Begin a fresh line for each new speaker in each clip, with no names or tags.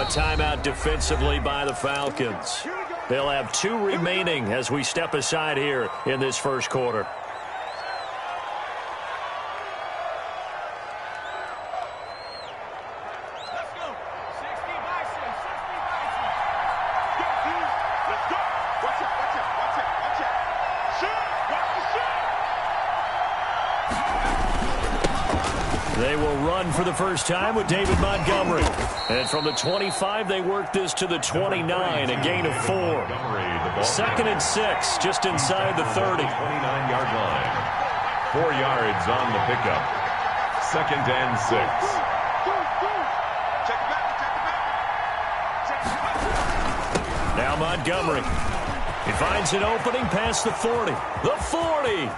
timeout defensively by the Falcons. They'll have 2 remaining as we step aside here in this first quarter. They will run for the first time with David Montgomery. And from the 25, they work this to the 29, a gain of 4. 2nd and 6, just inside the 30.
29-yard line. 4 yards on the pickup. 2nd and 6.
Now Montgomery. He finds an opening past the 40. The 40.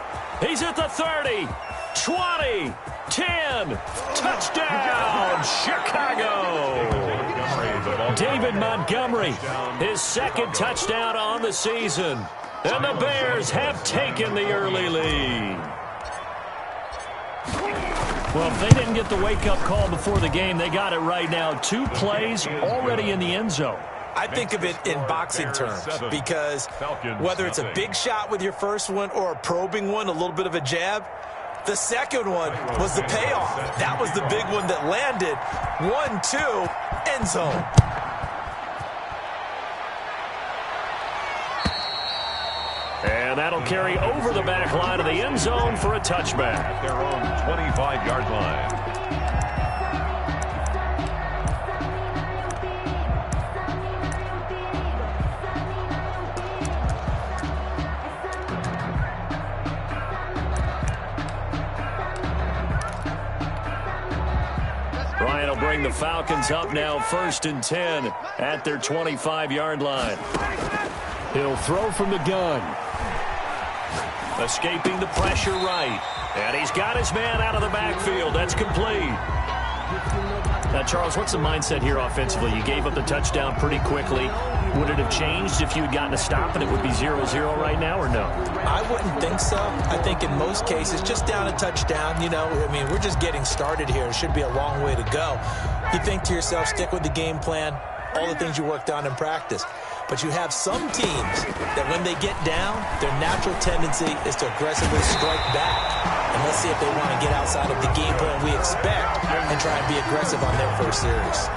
He's at the 30. 20. 10. Touchdown, Chicago. David Montgomery, his 2nd touchdown on the season. And the Bears have taken the early lead. Well, if they didn't get the wake-up call before the game, they got it right now. 2 plays already in the end zone.
I think of it in boxing terms because whether it's a big shot with your first one or a probing one, a little bit of a jab, the second one was the payoff. That was the big one that landed. 1-2, end zone.
And that'll carry over the back line of the end zone for a touchback.
At their own 25-yard line.
Ryan will bring the Falcons up now 1st and 10 at their 25-yard line. He'll throw from the gun. Escaping the pressure right. And he's got his man out of the backfield. That's complete. Now, Charles, what's the mindset here offensively? You gave up the touchdown pretty quickly. Would it have changed if you had gotten a stop and it would be 0-0 right now, or no?
I wouldn't think so. I think in most cases, just down a touchdown, we're just getting started here. It should be a long way to go. You think to yourself, stick with the game plan, all the things you worked on in practice. But you have some teams that when they get down, their natural tendency is to aggressively strike back. And let's see if they want to get outside of the game plan we expect and try and be aggressive on their first series.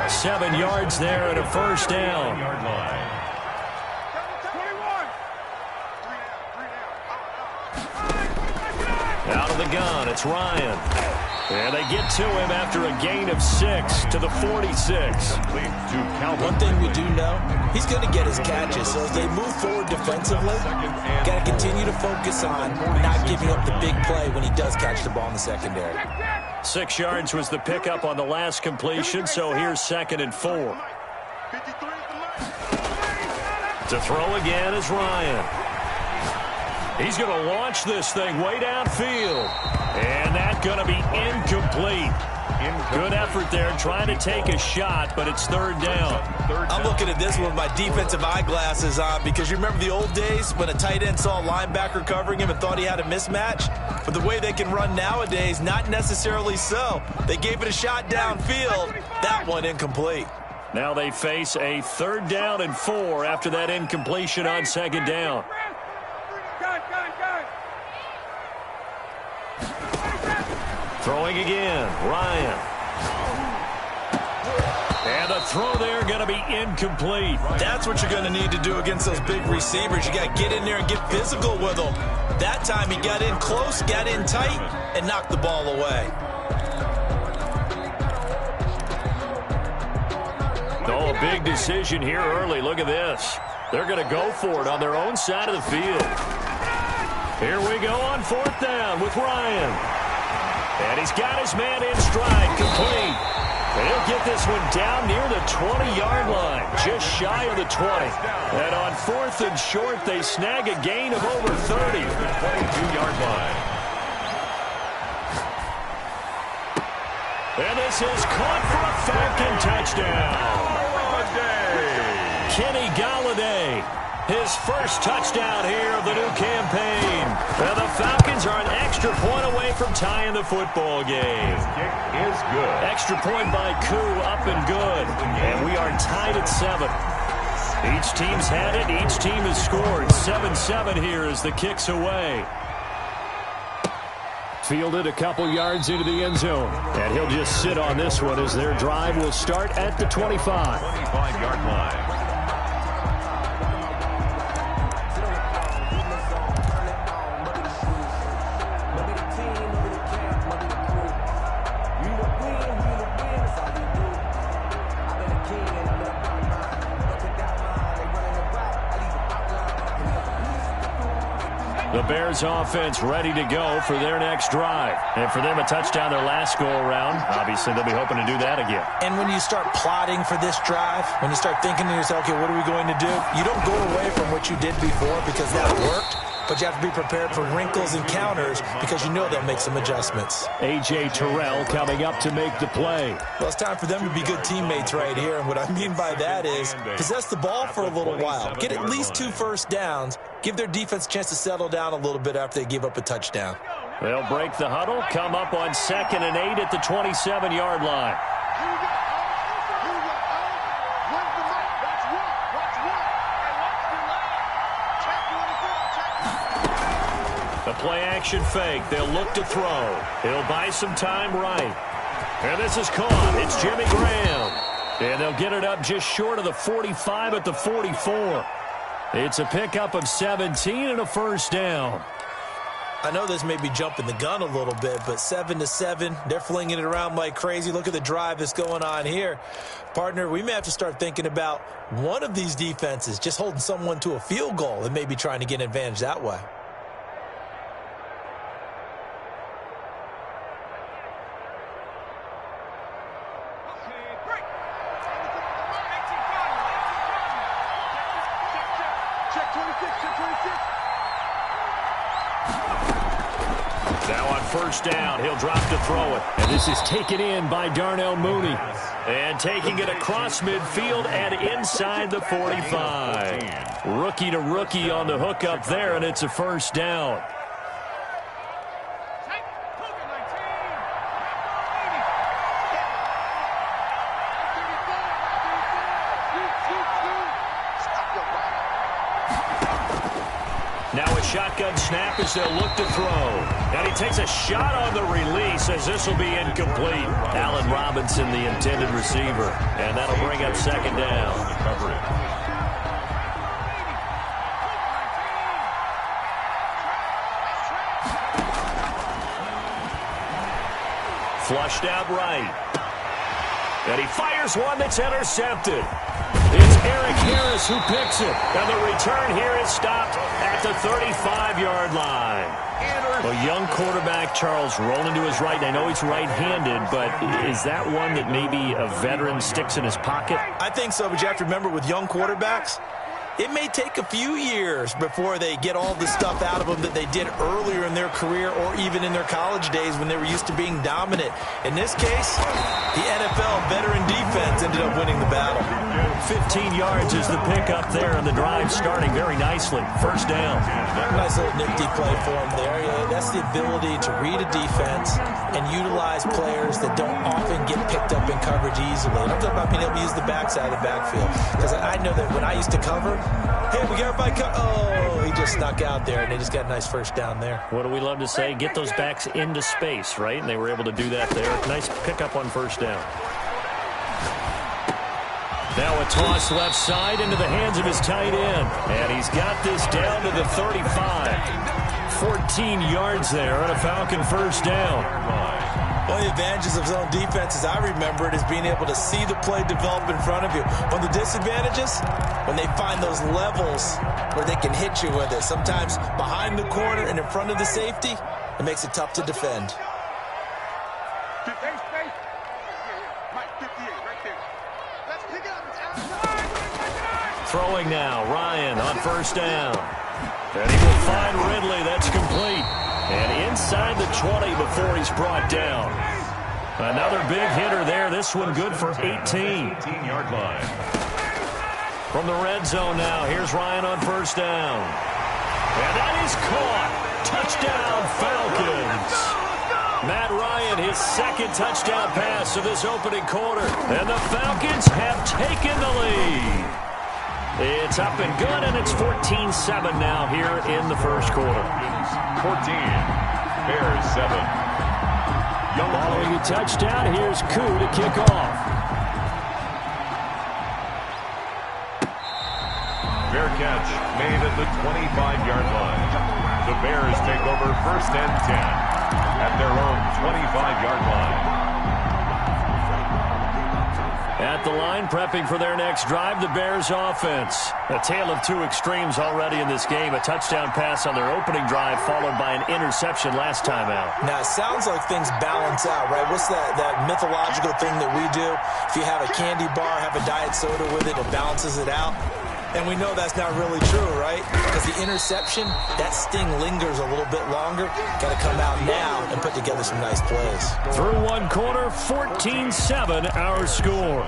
7 yards there and a first down. Out of the gun, it's Ryan. And they get to him after a gain of 6 to the 46.
One thing we do know, he's going to get his catches. So as they move forward defensively, got to continue to focus on not giving up the big play when he does catch the ball in the secondary.
6 yards was the pickup on the last completion, so here's 2nd and 4. To throw again is Ryan. He's going to launch this thing way downfield. And that's going to be incomplete. Good effort there trying to take a shot, but it's 3rd down.
I'm looking at this one with my defensive eyeglasses on because you remember the old days when a tight end saw a linebacker covering him and thought he had a mismatch? But the way they can run nowadays, not necessarily so. They gave it a shot downfield. That one incomplete.
Now they face a 3rd down and 4 after that incompletion on 2nd down. Throwing again, Ryan. And the throw there going to be incomplete.
That's what you're going to need to do against those big receivers. You got to get in there and get physical with them. That time he got in close, got in tight, and knocked the ball away.
Oh, a big decision here early. Look at this. They're going to go for it on their own side of the field. Here we go on 4th down with Ryan. And he's got his man in stride, complete. And he'll get this one down near the 20-yard line, just shy of the 20. And on 4th and short, they snag a gain of over 30.
22-yard line.
And this is caught for a Falcon touchdown. Kenny Golladay, his first touchdown here of the new campaign. And the Falcons are an extra point away away from tying the football game.
Kick is good.
Extra point by Koo, up and good. And we are tied at 7. Each team's had it. Each team has scored. 7-7 here as the kick's away. Fielded a couple yards into the end zone. And he'll just sit on this one as their drive will start at the 25.
25-yard line.
The Bears offense ready to go for their next drive. And for them, a touchdown their last go-around. Obviously, they'll be hoping to do that again.
And when you start plotting for this drive, when you start thinking to yourself, okay, what are we going to do? You don't go away from what you did before because that worked. But you have to be prepared for wrinkles and counters because you know they'll make some adjustments.
A.J. Terrell coming up to make the play.
Well, it's time for them to be good teammates right here. And what I mean by that is possess the ball for a little while. Get at least 2 first downs. Give their defense a chance to settle down a little bit after they give up a touchdown.
They'll break the huddle, come up on 2nd and 8 at the 27-yard line. The play-action fake. They'll look to throw. He'll buy some time right. And this is caught. It's Jimmy Graham. And they'll get it up just short of the 45 at the 44. It's a pickup of 17 and a first down.
I know this may be jumping the gun a little bit, but 7-7, they're flinging it around like crazy. Look at the drive that's going on here. Partner, we may have to start thinking about one of these defenses just holding someone to a field goal and maybe trying to get an advantage that way.
Now on first down, he'll drop to throw it. And this is taken in by Darnell Mooney. And taking it across midfield and inside the 45. Rookie to rookie on the hook up there, and it's a first down. Now a shotgun snap as they'll look to throw. And he takes a shot on the release as this will be incomplete. Allen Robinson, the intended receiver. And that'll bring up 2nd down. Flushed out right. And he fires one that's intercepted. It's Eric Harris who picks it. And the return here is stopped at the 35-yard line. A young quarterback, Charles, rolling to his right. I know he's right-handed, but is that one that maybe a veteran sticks in his pocket?
I think so, but you have to remember with young quarterbacks, it may take a few years before they get all the stuff out of them that they did earlier in their career or even in their college days when they were used to being dominant. In this case, the NFL veteran defense ended up winning the battle.
15 yards is the pickup there, and the drive starting very nicely. First down.
Nice little nifty play for him there. Yeah, that's the ability to read a defense and utilize players that don't often get picked up in coverage easily. And I'm talking about being able to use the backside of the backfield. Because I know that when I used to cover, hey, we got everybody oh, he just snuck out there, and they just got a nice first down there.
What do we love to say? Get those backs into space, right? And they were able to do that there. Nice pickup on first down. Now a toss left side into the hands of his tight end. And he's got this down to the 35. 14 yards there on a Falcon first down.
One of the advantages of zone defense, as I remember it, is being able to see the play develop in front of you. One of the disadvantages, when they find those levels where they can hit you with it, sometimes behind the corner and in front of the safety, it makes it tough to defend.
Throwing now, Ryan on first down. And he will find Ridley. That's complete. And inside the 20 before he's brought down. Another big hitter there. This one good for 18.
18-yard line.
From the red zone now, here's Ryan on first down. And that is caught. Touchdown, Falcons. Matt Ryan, his second touchdown pass of this opening quarter. And the Falcons have taken the lead. It's up and good, and it's 14-7 now here in the first quarter.
14, Bears 7.
Following a touchdown, here's Koo to kick off.
Fair catch made at the 25-yard line. The Bears take over 1st and 10 at their own 25-yard line.
At the line, prepping for their next drive, the Bears offense. A tale of two extremes already in this game. A touchdown pass on their opening drive, followed by an interception last time out.
Now, it sounds like things balance out, right? What's that mythological thing that we do? If you have a candy bar, have a diet soda with it, it balances it out. And we know that's not really true, right? Because the interception, that sting lingers a little bit longer. Got to come out now and put together some nice plays.
Through one quarter, 14-7 our score.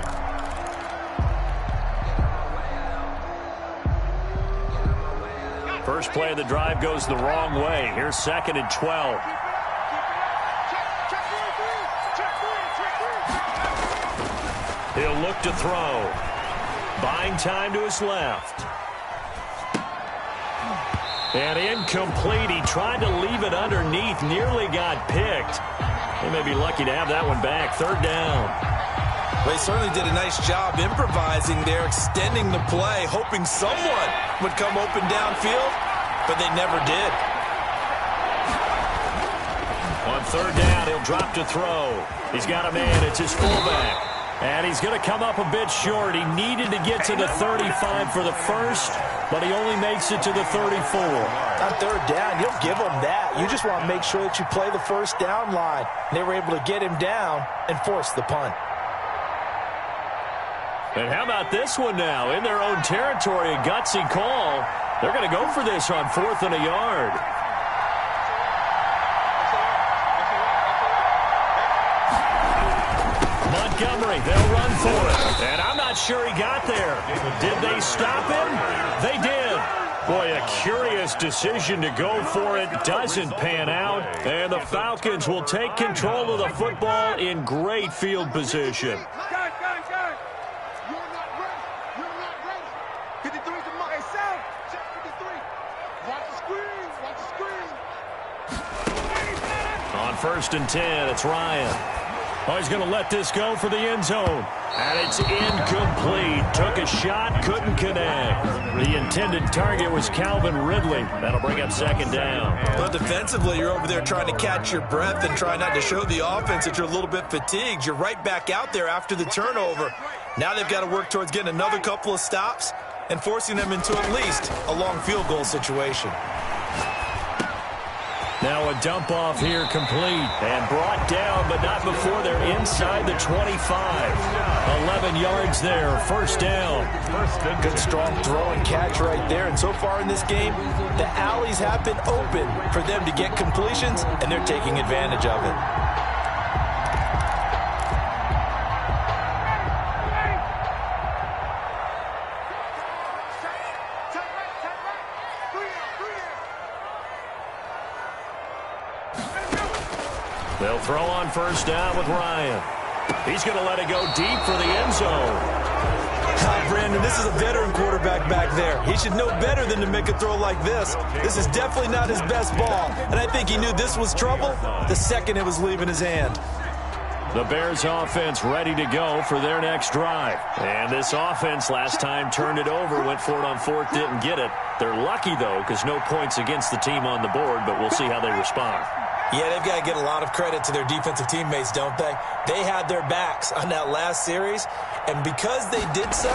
First play of the drive goes the wrong way. Here's 2nd and 12. He'll look to throw. Buying time to his left. And incomplete. He tried to leave it underneath. Nearly got picked. They may be lucky to have that one back. 3rd down.
Well, they certainly did a nice job improvising there, extending the play, hoping someone would come open downfield, but they never did.
On 3rd down, he'll drop to throw. He's got a man. It's his fullback. And he's going to come up a bit short. He needed to get to the 35 for the first, but he only makes it to the 34.
On 3rd down, you'll give him that. You just want to make sure that you play the first down line. They were able to get him down and force the punt.
And how about this one now? In their own territory, a gutsy call. They're going to go for this on 4th and a yard. Montgomery, they'll run for it. And I'm not sure he got there. Did they stop him? They did. Boy, a curious decision to go for it. Doesn't pan out. And the Falcons will take control of the football in great field position. On 1st and 10, it's Ryan. Oh, he's going to let this go for the end zone. And it's incomplete. Took a shot, couldn't connect. The intended target was Calvin Ridley. That'll bring up 2nd down.
But defensively, you're over there trying to catch your breath and try not to show the offense that you're a little bit fatigued. You're right back out there after the turnover. Now they've got to work towards getting another couple of stops and forcing them into at least a long field goal situation.
Now a dump off here complete and brought down, but not before they're inside the 25. 11 yards there, 1st down.
Good strong throw and catch right there. And so far in this game, the alleys have been open for them to get completions, and they're taking advantage of it.
They'll throw on 1st down with Ryan. He's going to let it go deep for the end zone.
Brandon, this is a veteran quarterback back there. He should know better than to make a throw like this. This is definitely not his best ball, and I think he knew this was trouble the second it was leaving his hand.
The Bears offense ready to go for their next drive. And this offense last time turned it over, went for it on 4th, didn't get it. They're lucky, though, because no points against the team on the board, but we'll see how they respond.
Yeah, they've got to get a lot of credit to their defensive teammates, don't they? They had their backs on that last series, and because they did so,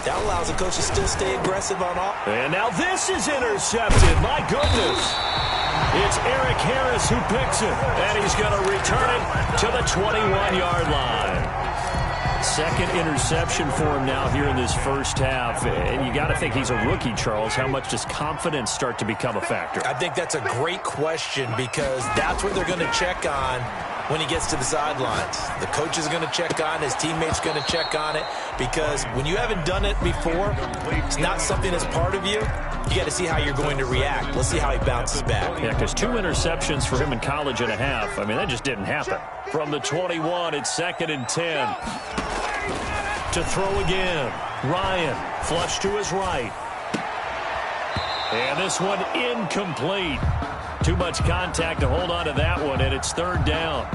that allows the coach to still stay aggressive on all.
And now this is intercepted. My goodness. It's Eric Harris who picks it, and he's going to return it to the 21-yard line. Second interception for him now here in this first half. And you got to think he's a rookie, Charles. How much does confidence start to become a factor?
I think that's a great question because that's what they're going to check on when he gets to the sidelines. The coach is going to check on it. His teammates going to check on it, because when you haven't done it before, it's not something that's part of you. You got to see how you're going to react. Let's see how he bounces back.
Yeah, because 2 interceptions for him in college and a half. I mean, that just didn't happen. From the 21, it's 2nd and 10. To throw again. Ryan, flush to his right. And this one incomplete. Too much contact to hold on to that one, and it's 3rd down.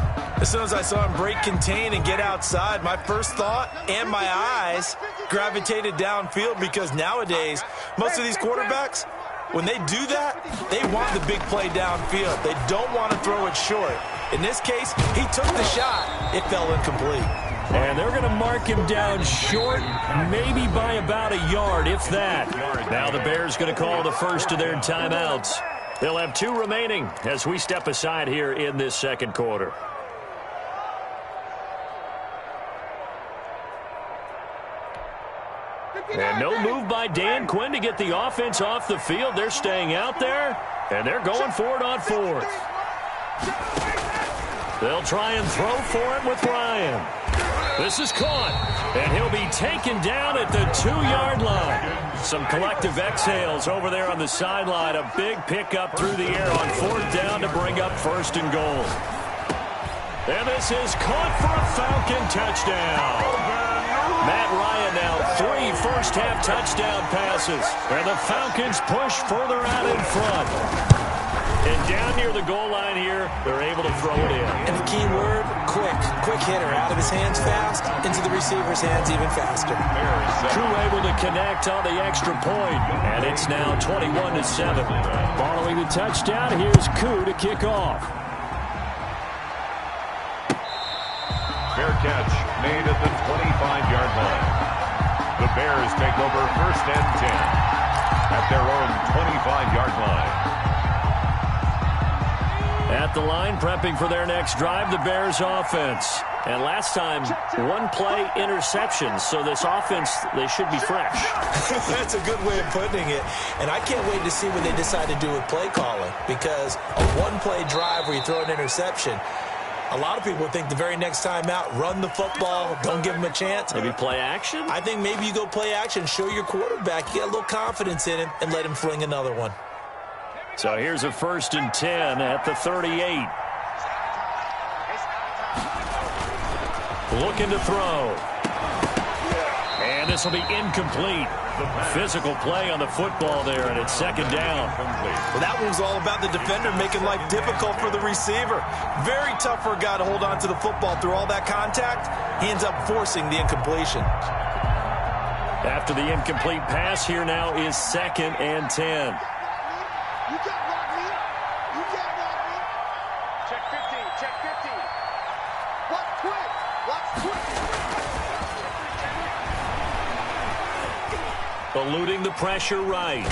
As soon as I saw him break contain and get outside, my first thought and my eyes gravitated downfield, because nowadays, most of these quarterbacks, when they do that, they want the big play downfield. They don't want to throw it short. In this case, he took the shot. It fell incomplete.
And they're going to mark him down short, maybe by about a yard, if that. Now the Bears going to call the first of their timeouts. They'll have 2 remaining as we step aside here in this second quarter. And no move by Dan Quinn to get the offense off the field. They're staying out there, and they're going for it on 4th. They'll try and throw for it with Ryan. This is caught, and he'll be taken down at the 2-yard line. Some collective exhales over there on the sideline. A big pickup through the air on 4th down to bring up 1st and goal. And this is caught for a Falcon touchdown. Matt Ryan now 3 first-half touchdown passes. And the Falcons push further out in front. And down near the goal line here, they're able to throw it in.
And the key word, quick. Quick hitter. Out of his hands fast, into the receiver's hands even faster.
Crew able to connect on the extra point. And it's now 21-7. Following the touchdown, here's Koo to kick off.
Fair catch made at the 25-yard line. The Bears take over 1st and 10 at their own 25-yard line.
At the line, prepping for their next drive, the Bears offense. And last time, 1-play interceptions. So this offense, they should be fresh.
That's a good way of putting it. And I can't wait to see what they decide to do with play calling. Because a 1-play drive where you throw an interception, a lot of people think the very next time out, run the football, don't give them a chance.
Maybe play action?
I think maybe you go play action, show your quarterback, you get a little confidence in him, and let him fling another one.
So here's a 1st and 10 at the 38. Looking to throw. And this will be incomplete. Physical play on the football there, and it's 2nd down.
Well, that one was all about the defender making life difficult for the receiver. Very tough for a guy to hold on to the football through all that contact. He ends up forcing the incompletion.
After the incomplete pass, here now is 2nd and 10.
You can't block me. You can't block me. Check 15. Check 15. Watch quick. Watch quick.
Eluding the pressure right.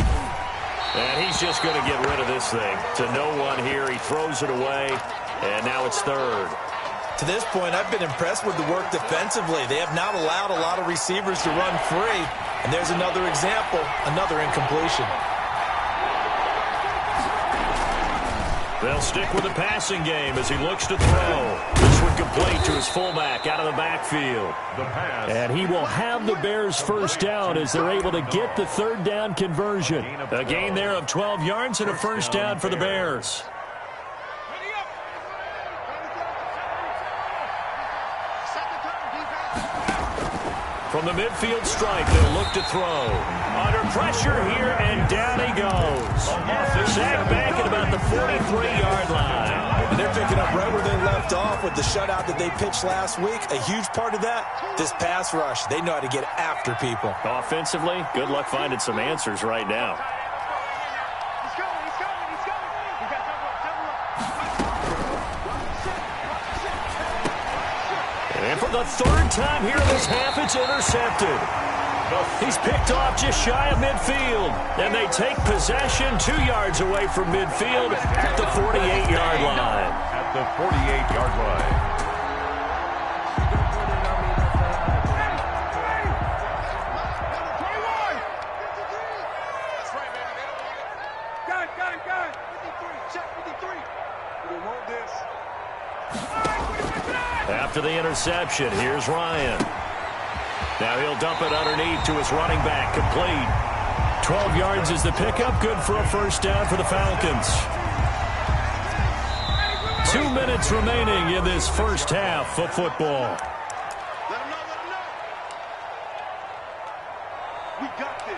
And he's just going to get rid of this thing. To no one here. He throws it away. And now it's 3rd.
To this point, I've been impressed with the work defensively. They have not allowed a lot of receivers to run free. And there's another example, another incompletion.
They'll stick with the passing game as he looks to throw. This one complete to his fullback out of the backfield. And he will have the Bears 1st down as they're able to get the 3rd down conversion. A gain there of 12 yards and a 1st down for the Bears. From the midfield stripe, they'll look to throw. Under pressure here, and down he goes. Sacked back at about the 43-yard line.
And they're picking up right where they left off with the shutout that they pitched last week. A huge part of that, this pass rush. They know how to get after people.
Offensively, good luck finding some answers right now.
He's coming. He's coming. He's coming. You got double up.
And for the 3rd time here in this half, it's intercepted. He's picked off just shy of midfield. And they take possession 2 yards away from midfield at the 48-yard line.
At the 48-yard line.
Got it. 53. Check 53. We want this.
After the interception, here's Ryan. Now he'll dump it underneath to his running back, complete. 12 yards is the pickup, good for a first down for the Falcons. 2 minutes remaining in this first half of football.
Let him know, let him know. We got this.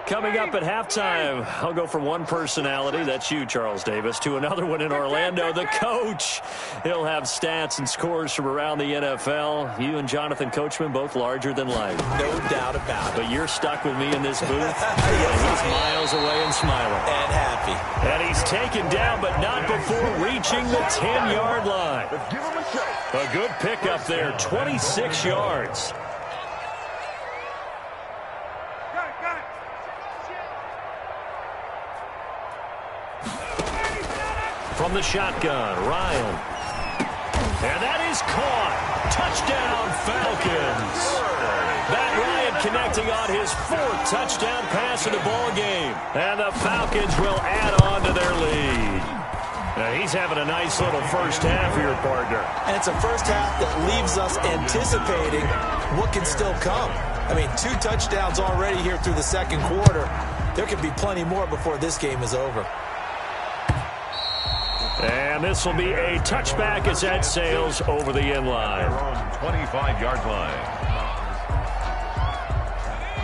Coming up at halftime, I'll go from one personality, that's you, Charles Davis, to another one in Orlando, the coach. He'll have stats and scores from around the NFL. You and Jonathan Coachman, both larger than life.
No doubt about it.
But you're stuck with me in this booth. And he's miles away and smiling.
And happy.
And he's taken down, but not before reaching the 10-yard line.
Give him a shot.
A good pickup there, 26 yards. From the shotgun, Ryan. And that is caught. Touchdown, Falcons. Matt Ryan connecting on his 4th touchdown pass of the ball game. And the Falcons will add on to their lead. Now he's having a nice little first half here, partner.
And it's a first half that leaves us anticipating what can still come. I mean, 2 touchdowns already here through the second quarter. There could be plenty more before this game is over.
And this will be a touchback as that sails over the end line.
25-yard line.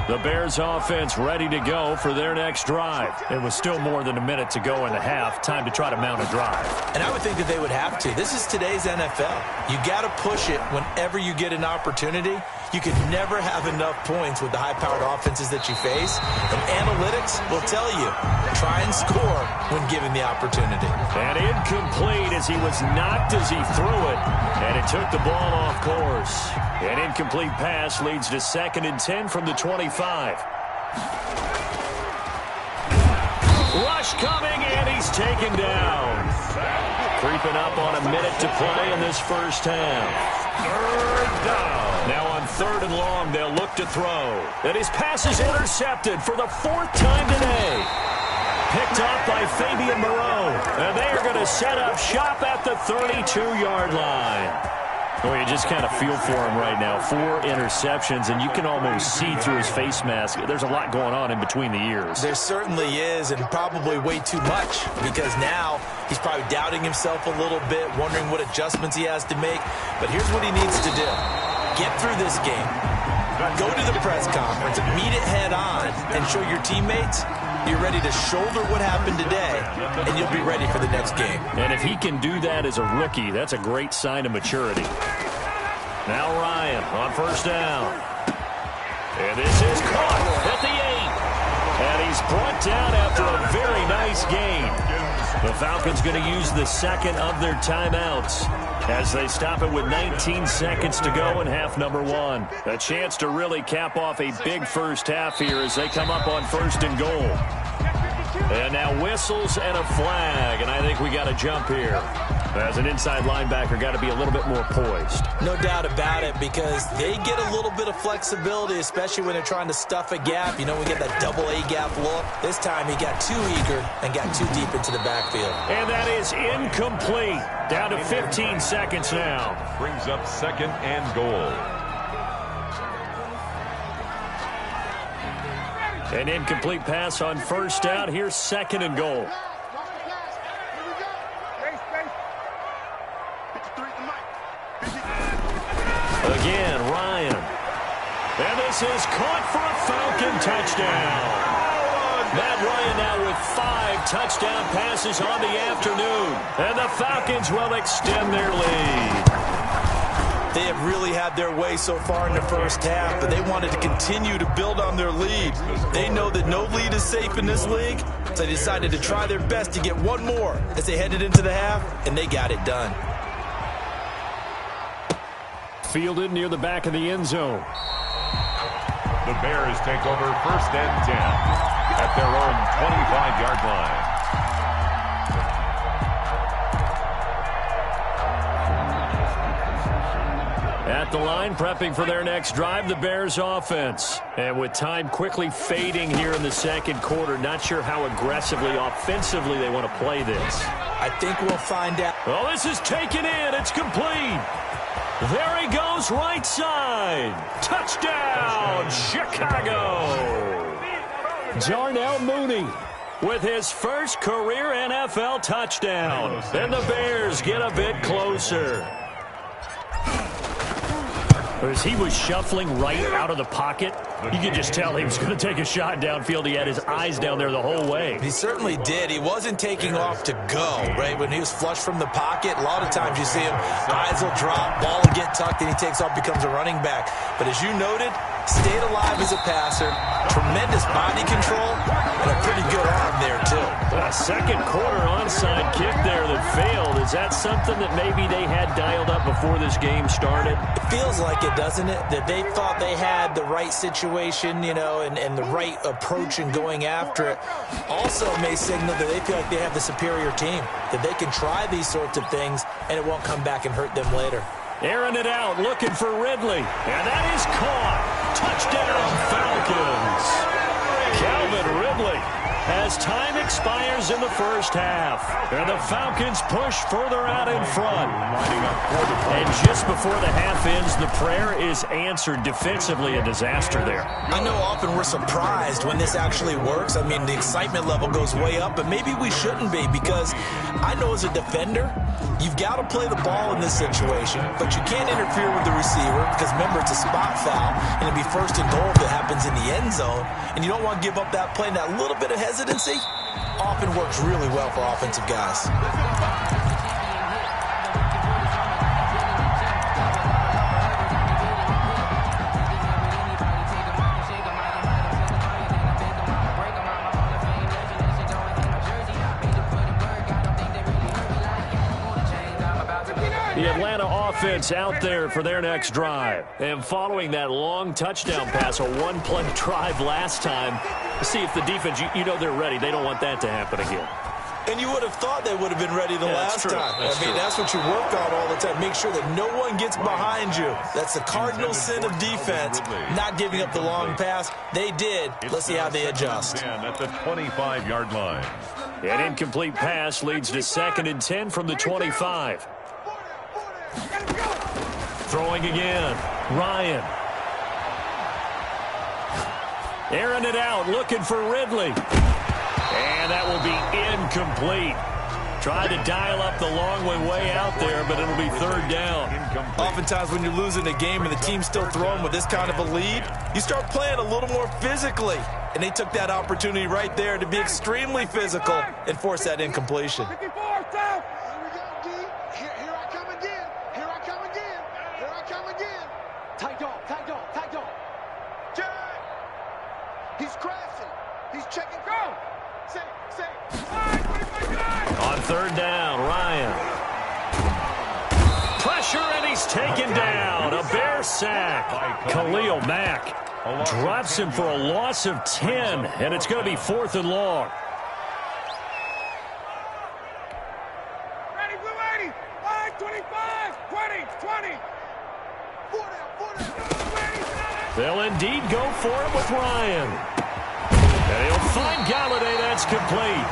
The Bears offense ready to go for their next drive. It was still more than a minute to go in the half. Time to try to mount a drive.
And I would think that they would have to. This is today's NFL. You got to push it whenever you get an opportunity. You can never have enough points with the high-powered offenses that you face. And analytics will tell you, try and score when given the opportunity.
And incomplete as he was knocked as he threw it. And it took the ball off course. An incomplete pass leads to 2nd and 10 from the 25. Rush coming, and he's taken down. Creeping up on a minute to play in this first half. 3rd down. Now on 3rd and long, they'll look to throw. And his pass is intercepted for the 4th time today. Picked up by Fabian Moreau. And they are going to set up shop at the 32-yard line. Well, you just kind of feel for him right now. 4 interceptions, and you can almost see through his face mask. There's a lot going on in between the ears.
There certainly is, and probably way too much, because now he's probably doubting himself a little bit, wondering what adjustments he has to make. But here's what he needs to do. Get through this game. Go to the press conference, meet it head on, and show your teammates you're ready to shoulder what happened today, and you'll be ready for the next game.
And if he can do that as a rookie, that's a great sign of maturity. Now Ryan on 1st down. And this is caught at the 8. And he's brought down after a very nice gain. The Falcons going to use the 2nd of their timeouts as they stop it with 19 seconds to go in half number 1. A chance to really cap off a big first half here as they come up on 1st and goal. And now whistles and a flag, and I think we got to jump here. As an inside linebacker, got to be a little bit more poised.
No doubt about it, because they get a little bit of flexibility, especially when they're trying to stuff a gap. You know, we get that double A gap look. This time he got too eager and got too deep into the backfield.
And that is incomplete. Down to 15 seconds now.
Brings up 2nd and goal.
An incomplete pass on 1st down. Here's 2nd and goal. Again, Ryan. And this is caught for a Falcon touchdown. Matt Ryan now with 5 touchdown passes on the afternoon. And the Falcons will extend their lead.
They have really had their way so far in the first half, but they wanted to continue to build on their lead. They know that no lead is safe in this league, so they decided to try their best to get one more as they headed into the half, and they got it done.
Fielded near the back of the end zone.
The Bears take over 1st and 10 at their own 25-yard line.
At the line, prepping for their next drive, the Bears offense. And with time quickly fading here in the second quarter, not sure how aggressively, offensively they want to play this.
I think we'll find out.
Well, this is taken in. It's complete. There he goes, right side. Touchdown, Chicago. Darnell Mooney with his first career NFL touchdown. And the Bears get a bit closer. As he was shuffling right out of the pocket, you could just tell he was going to take a shot downfield. He had his eyes down there the whole way.
He certainly did. He wasn't taking off to go, right? When he was flush from the pocket, a lot of times you see him, eyes will drop, ball will get tucked, and he takes off, becomes a running back. But as you noted, stayed alive as a passer, tremendous body control, and a pretty good arm there, too.
A second quarter onside kick there that failed. Is that something that maybe they had dialed up before this game started?
It feels like it, doesn't it? That they thought they had the right situation, you know, and the right approach in going after it. Also may signal that they feel like they have the superior team, that they can try these sorts of things, and it won't come back and hurt them later.
Airing it out, looking for Ridley. And that is caught. Touchdown, Falcons. Calvin Ridley as time expires in the first half. And the Falcons push further out in front. And just before the half ends, the prayer is answered. Defensively, a disaster there.
I know often we're surprised when this actually works. I mean, the excitement level goes way up, but maybe we shouldn't be, because I know as a defender, you've got to play the ball in this situation, but you can't interfere with the receiver because, remember, it's a spot foul, and it'll be first and goal if it happens in the end zone, and you don't want to give up that play. And that little bit of hesitancy often works really well for offensive guys.
The Atlanta offense out there for their next drive. And following that long touchdown pass, a one-play drive last time, see if the defense, you know they're ready. They don't want that to happen again.
And you would have thought they would have been ready the last time. That's what you work on all the time. Make sure that no one gets behind you. That's the cardinal sin of defense, not giving up the long pass. They did. Let's see how they adjust.
At the 25-yard line.
An incomplete pass leads to 2nd and 10 from the 25. Throwing again. Ryan. Airing it out, looking for Ridley. And that will be incomplete. Tried to dial up the long way out there, but it'll be 3rd down.
Oftentimes when you're losing a game and the team's still throwing with this kind of a lead, you start playing a little more physically. And they took that opportunity right there to be extremely physical and force that incompletion.
He's crashing. He's checking. Go. Say.
On 3rd down, Ryan. Pressure, and he's taken down. A Bear sack. Khalil Mack drops him for a loss of 10, and it's going to be 4th and long.
Ready, blue 80. 5, 25, 20, 20. 40.
They'll indeed go for it with Ryan. And he'll find Galladay. That's complete.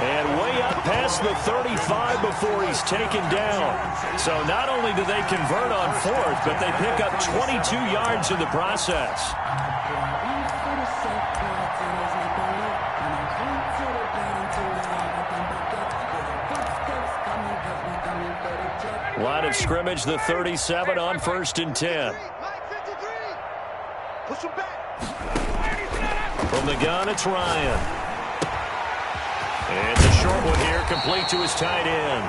And way up past the 35 before he's taken down. So not only do they convert on 4th, but they pick up 22 yards in the process. Line of scrimmage, the 37 on 1st and 10. From the gun, it's Ryan. And the short one here, complete to his tight end.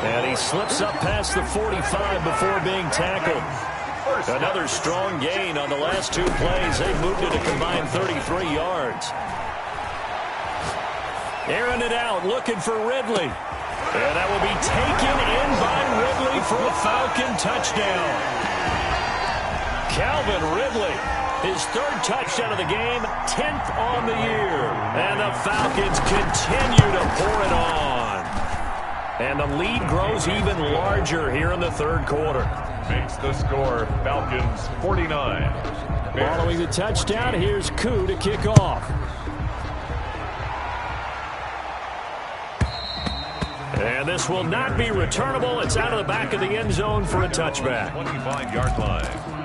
And he slips up past the 45 before being tackled. Another strong gain on the last 2 plays. They moved it a combined 33 yards. Airing it out, looking for Ridley. And that will be taken in by Ridley for a Falcon touchdown. Calvin Ridley, his 3rd touchdown of the game, 10th on the year. And the Falcons continue to pour it on. And the lead grows even larger here in the 3rd quarter.
Makes the score Falcons 49. Bears.
Following the touchdown, here's Koo to kick off. And this will not be returnable. It's out of the back of the end zone for a touchback.
25-yard line.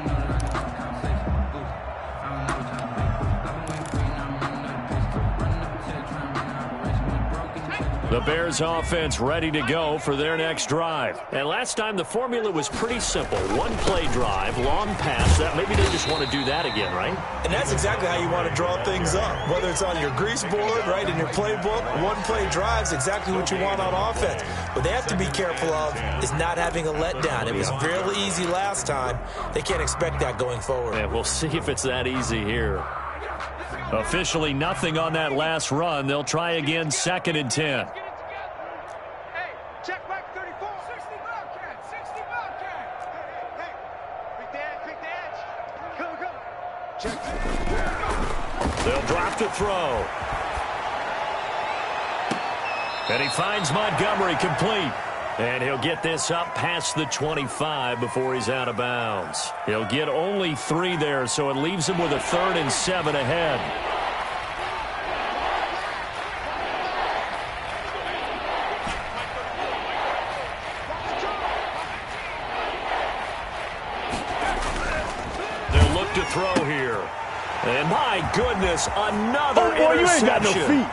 The Bears offense ready to go for their next drive. And last time the formula was pretty simple. One play drive, long pass. That maybe they just want to do that again, right?
And that's exactly how you want to draw things up. Whether it's on your grease board, right, in your playbook, one play drive is exactly what you want on offense. What they have to be careful of is not having a letdown. It was fairly easy last time. They can't expect that going forward.
And we'll see if it's that easy here. Officially nothing on that last run. They'll try again, 2nd and 10.
Hey, check back 34. 60 Bobcat, 60 Bobcat. Hey, pick the edge. Go. Check.
They'll drop to throw. And he finds Montgomery complete. And he'll get this up past the 25 before he's out of bounds. He'll get only 3 there, so it leaves him with a 3rd and 7 ahead. They'll look to throw here. And my goodness, another interception.
You ain't got no feet.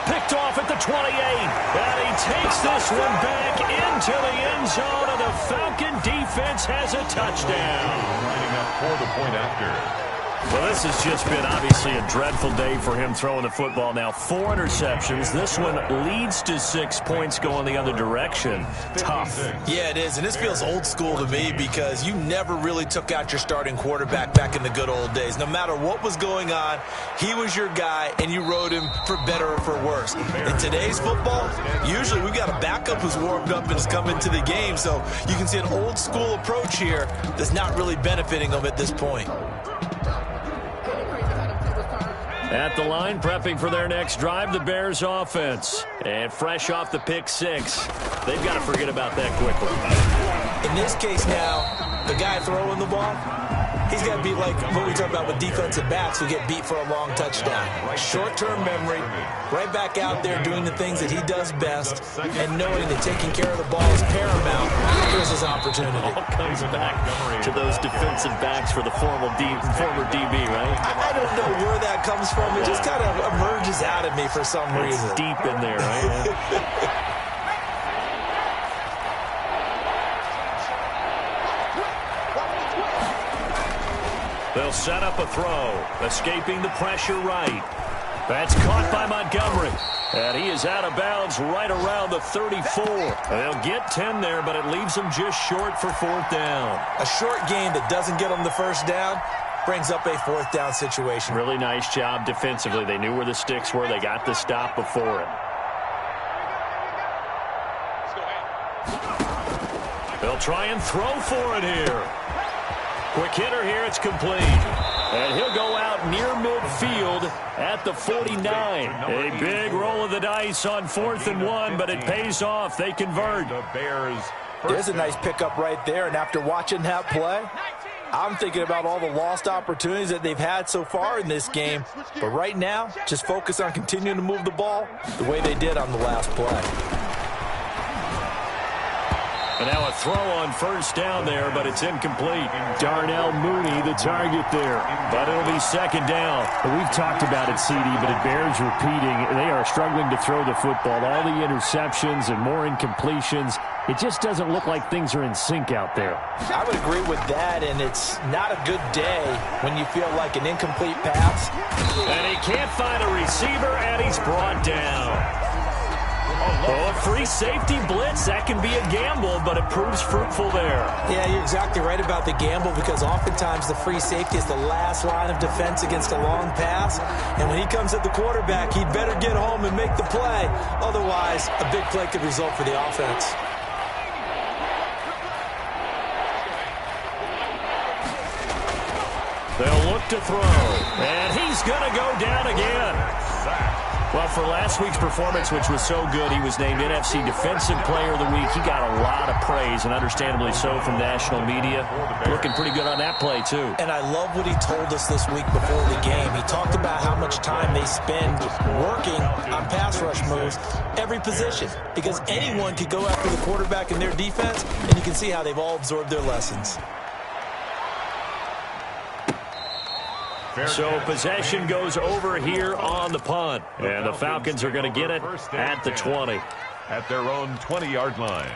Picked off at the 28, and he takes this one back into the end zone, and the Falcon defense has a touchdown.
Lining up for the point after.
Well, this has just been obviously a dreadful day for him throwing the football. Now 4 interceptions. This one leads to 6 points going the other direction. Tough.
Yeah, it is, and this feels old school to me because you never really took out your starting quarterback back in the good old days. No matter what was going on, he was your guy, and you rode him for better or for worse. In today's football, usually we've got a backup who's warmed up and has come into the game, so you can see an old school approach here that's not really benefiting them at this point.
At the line, prepping for their next drive, the Bears offense. And fresh off the pick 6, they've got to forget about that quickly.
In this case now, the guy throwing the ball, he's got to be like what we talk about with defensive backs who get beat for a long touchdown. Short-term memory, right back out there doing the things that he does best, and knowing that taking care of the ball is paramount. Here's his opportunity.
All comes back to those defensive backs for the former DB, right?
I don't know where that comes from. It just kind of emerges out of me for some reason.
It's deep in there, right? They'll set up a throw, escaping the pressure right. That's caught by Montgomery. And he is out of bounds right around the 34. They'll get 10 there, but it leaves them just short for 4th down.
A short game that doesn't get them the first down brings up a 4th down situation.
Really nice job defensively. They knew where the sticks were. They got the stop before it. They'll try and throw for it here. Quick hitter here. It's complete. And he'll go out near midfield at the 49. A big roll of the dice on 4th and 1, but it pays off. They convert.
The Bears.
There's a nice pickup right there, and after watching that play, I'm thinking about all the lost opportunities that they've had so far in this game. But right now, just focus on continuing to move the ball the way they did on the last play.
And now a throw on 1st down there, but it's incomplete. Darnell Mooney, the target there. But it'll be 2nd down.
We've talked about it, CD, but it bears repeating. They are struggling to throw the football. All the interceptions and more incompletions. It just doesn't look like things are in sync out there.
I would agree with that, and it's not a good day when you feel like an incomplete pass.
And he can't find a receiver, and he's brought down. Oh, a free safety blitz. That can be a gamble, but it proves fruitful there.
Yeah, you're exactly right about the gamble because oftentimes the free safety is the last line of defense against a long pass. And when he comes at the quarterback, he'd better get home and make the play. Otherwise, a big play could result for the offense.
They'll look to throw, and he's going to go down again. Well, for last week's performance, which was so good, he was named NFC Defensive Player of the Week. He got a lot of praise, and understandably so, from national media. Looking pretty good on that play, too.
And I love what he told us this week before the game. He talked about how much time they spend working on pass rush moves, every position, because anyone could go after the quarterback in their defense, and you can see how they've all absorbed their lessons.
So possession goes over here on the punt. And the Falcons are going to get it at the 20.
At their own 20-yard line.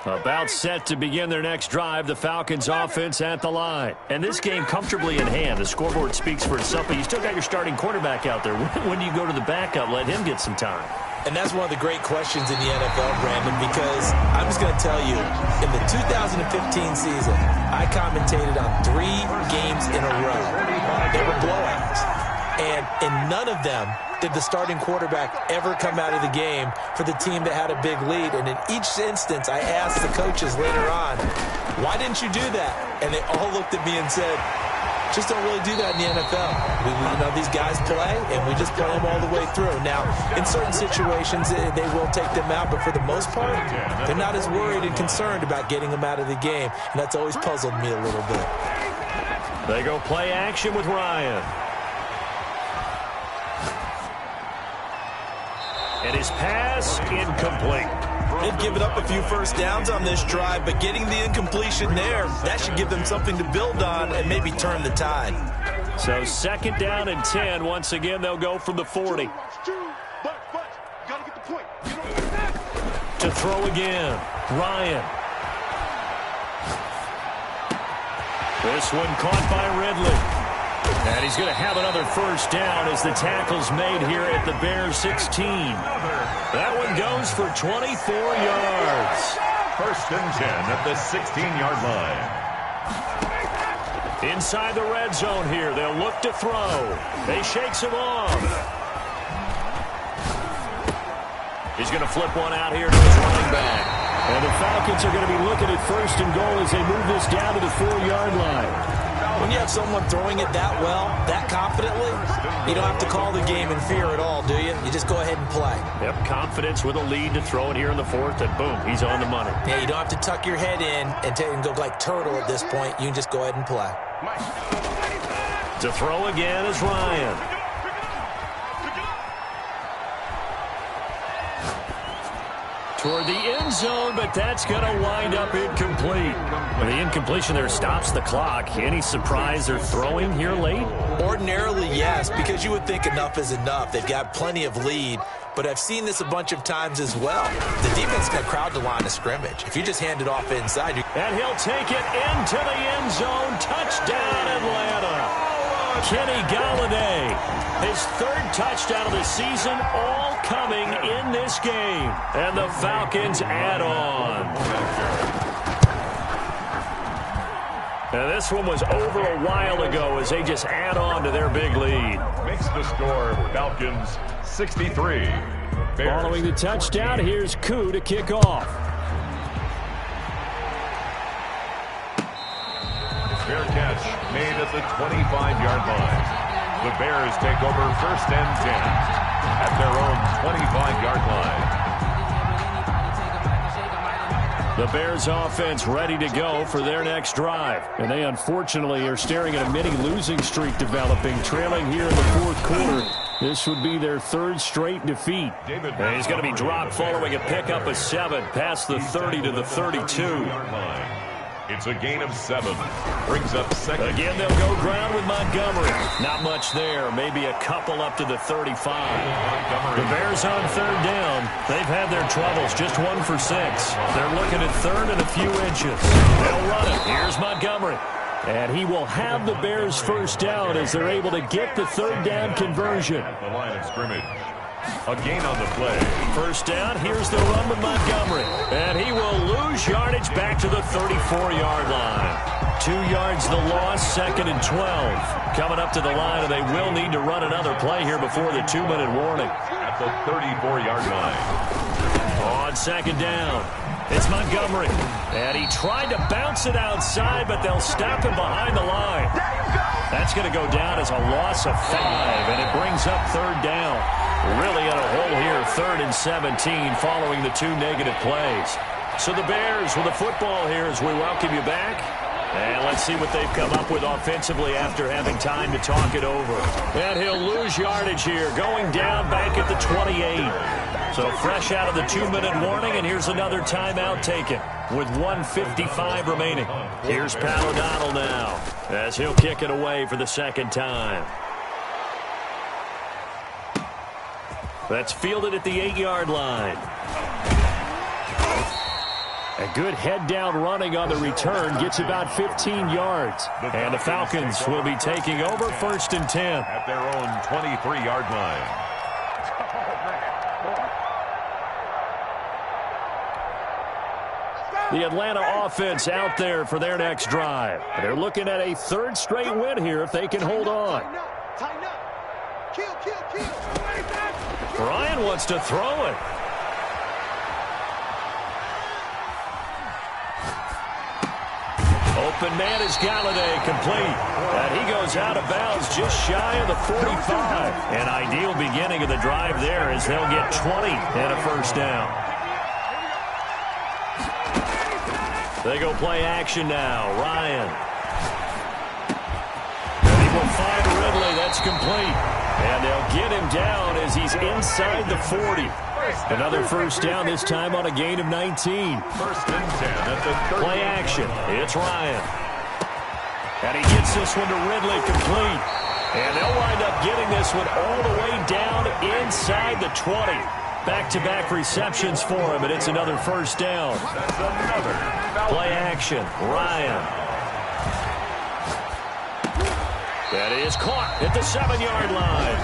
About set to begin their next drive, the Falcons offense at the line. And this game comfortably in hand. The scoreboard speaks for itself, but you still got your starting quarterback out there. When do you go to the backup, let him get some time?
And that's one of the great questions in the NFL, Brandon, because I'm just going to tell you, in the 2015 season, I commentated on 3 games in a row. They were blowouts. And in none of them did the starting quarterback ever come out of the game for the team that had a big lead. And in each instance, I asked the coaches later on, why didn't you do that? And they all looked at me and said, just don't really do that in the NFL. These guys play, and we just play them all the way through. Now, in certain situations, they will take them out, but for the most part, they're not as worried and concerned about getting them out of the game, and that's always puzzled me a little bit.
They go play action with Ryan. And his pass incomplete.
They've given up a few first downs on this drive, but getting the incompletion there, that should give them something to build on and maybe turn the tide.
So 2nd down and 10. Once again, they'll go from the 40. To throw again, Ryan. This one caught by Ridley. And he's going to have another first down as the tackle's made here at the Bears 16. That one goes for 24 yards.
1st and 10 at the 16-yard line.
Inside the red zone here, they'll look to throw. They shakes him off. He's going to flip one out here to his running back. And the Falcons are going to be looking at 1st and goal as they move this down to the 4-yard line.
When you have someone throwing it that well, that confidently, you don't have to call the game in fear at all, do you? You just go ahead and play.
Yep, confidence with a lead to throw it here in the 4th, and boom, he's on the money.
Yeah, you don't have to tuck your head in and go like turtle at this point. You can just go ahead and play.
To throw again is Ryan. Toward the end zone, but that's going to wind up incomplete. The incompletion there stops the clock. Any surprise they're throwing here late?
Ordinarily, yes, because you would think enough is enough. They've got plenty of lead, but I've seen this a bunch of times as well. The defense can crowd the line of scrimmage. If you just hand it off inside,
and he'll take it into the end zone. Touchdown, Atlanta. Kenny Golladay, his 3rd touchdown of the season, all coming in this game. And the Falcons add on. Now this one was over a while ago as they just add on to their big lead.
Makes the score Falcons 63. Bears.
Following the touchdown, here's Koo to kick off.
Fair catch made at the 25-yard line. The Bears take over 1st and 10 at their own 25-yard line.
The Bears offense ready to go for their next drive. And they unfortunately are staring at a mini losing streak developing, trailing here in the 4th quarter. This would be their 3rd straight defeat.
And he's going to be dropped following a pickup of 7 past the 30 to the 32.
It's a gain of 7. Brings up 2nd.
Again, they'll go ground with Montgomery. Not much there. Maybe a couple up to the 35. The Bears on 3rd down. They've had their troubles. Just 1 for 6. They're looking at 3rd and a few inches. They'll run it. Here's Montgomery. And he will have the Bears' first down as they're able to get the 3rd down conversion.
At the line of scrimmage. A gain on the play.
First down, here's the run with Montgomery. And he will lose yardage back to the 34-yard line. 2 yards the loss, 2nd and 12. Coming up to the line, and they will need to run another play here before the 2-minute warning.
At the 34-yard line.
On 2nd down, it's Montgomery. And he tried to bounce it outside, but they'll stop him behind the line.
That's going to go down as a loss of 5, and it brings up third down. Really in a hole here, 3rd and 17, following the 2 negative plays. So the Bears with the football here as we welcome you back. And let's see what they've come up with offensively after having time to talk it over. And he'll lose yardage here, going down back at the 28. So fresh out of the 2-minute warning, and here's another timeout taken with 1:55 remaining. Here's Pat O'Donnell now as he'll kick it away for the second time. That's fielded at the 8-yard line. A good head-down running on the return gets about 15 yards. And the Falcons will be taking over 1st and 10.
At their own 23-yard line.
The Atlanta offense out there for their next drive. They're looking at a 3rd straight win here if they can hold on.
Tighten up. Kill.
Ryan wants to throw it. Open man is Galladay, complete. And he goes out of bounds just shy of the 45. An ideal beginning of the drive there as they'll get 20 and a first down. They go play action now. Ryan. And he will find Ridley. That's complete. And they'll get him down as he's inside the 40. Another first down, this time on a gain of 19.
1st and 10 at the 30.
Play action. It's Ryan. And he gets this one to Ridley, complete. And they'll wind up getting this one all the way down inside the 20. Back-to-back receptions for him, and it's another first down.
That's another.
Play action. Ryan. That is caught at the 7-yard line.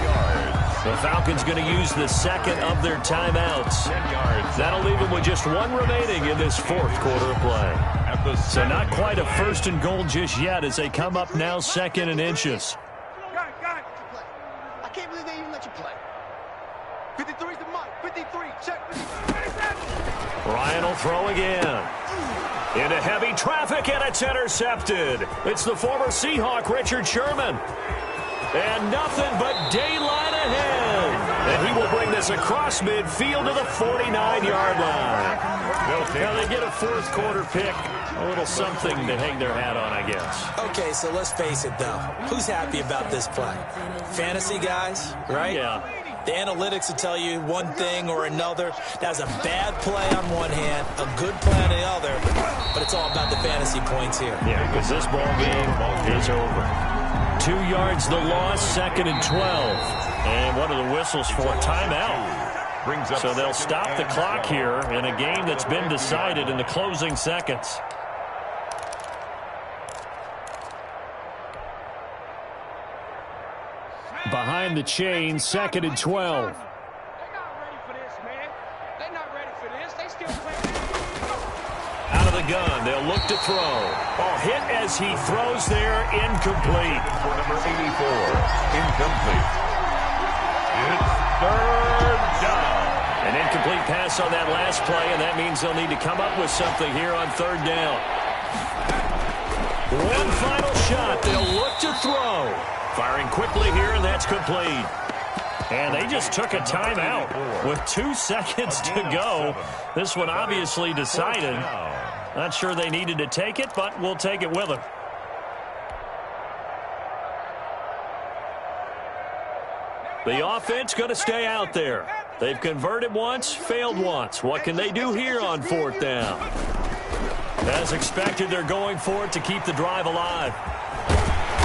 The Falcons going to use the second of their timeouts.
10 yards.
That'll leave them with just 1 remaining in this 4th quarter of play. So not quite a 1st and goal just yet as they come up now 2nd and inches.
Guy. I can't believe they even let you play. 53's the mark. 53. Check. 57.
Ryan will throw again. Into heavy traffic, and it's intercepted. It's the former Seahawk, Richard Sherman. And nothing but daylight ahead. And he will bring this across midfield to the 49-yard line. Now they get a 4th quarter pick. A little something to hang their hat on, I guess.
Okay, so let's face it, though. Who's happy about this play? Fantasy guys, right?
Yeah.
The analytics will tell you one thing or another. That's a bad play on one hand, a good play on the other, but it's all about the fantasy points here.
Yeah, because this ball game is over. 2 yards the loss, 2nd and 12. And one of the whistles for a timeout. So they'll stop the clock here in a game that's been decided in the closing seconds. Behind the chain, 2nd and 12.
They're not ready for this, man. They're not ready for this. They still playing.
Out of the gun, they'll look to throw. Oh, hit as he throws there, incomplete.
For number 84, incomplete. It's 3rd down.
An incomplete pass on that last play, and that means they'll need to come up with something here on 3rd down. One final shot. They'll look to throw. Firing quickly here, and that's complete. And they just took a timeout with 2 seconds to go. This one obviously decided. Not sure they needed to take it, but we'll take it with them. The offense going to stay out there. They've converted once, failed once. What can they do here on 4th down? As expected, they're going for it to keep the drive alive.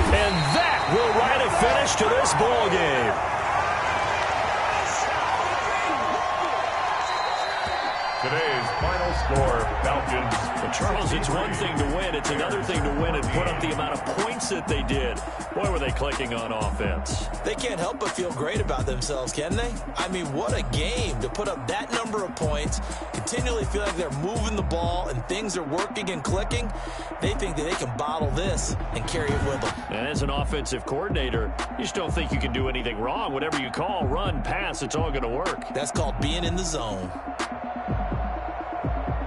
And that will write a finish to this ball game.
Today's final score, Falcons.
Well, Charles, it's one thing to win. It's another thing to win and put up the amount of points that they did. Boy, were they clicking on offense.
They can't help but feel great about themselves, can they? I mean, what a game to put up that number of points, continually feel like they're moving the ball and things are working and clicking. They think that they can bottle this and carry it with them.
And as an offensive coordinator, you just don't think you can do anything wrong. Whatever you call, run, pass, it's all going to work.
That's called being in the zone.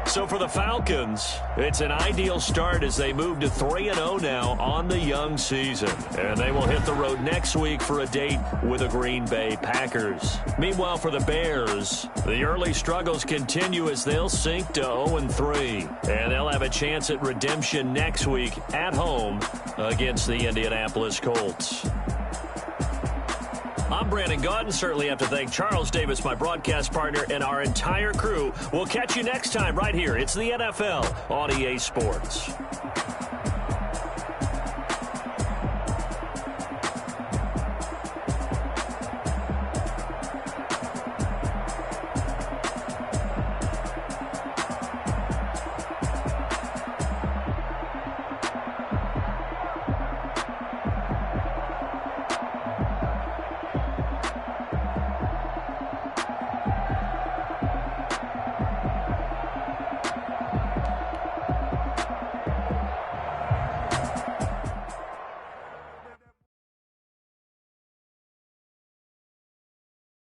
So for the Falcons, it's an ideal start as they move to 3-0 now on the young season. And they will hit the road next week for a date with the Green Bay Packers. Meanwhile, for the Bears, the early struggles continue as they'll sink to 0-3. And they'll have a chance at redemption next week at home against the Indianapolis Colts. I'm Brandon Gaudin. Certainly have to thank Charles Davis, my broadcast partner, and our entire crew. We'll catch you next time right here. It's the NFL on EA Sports.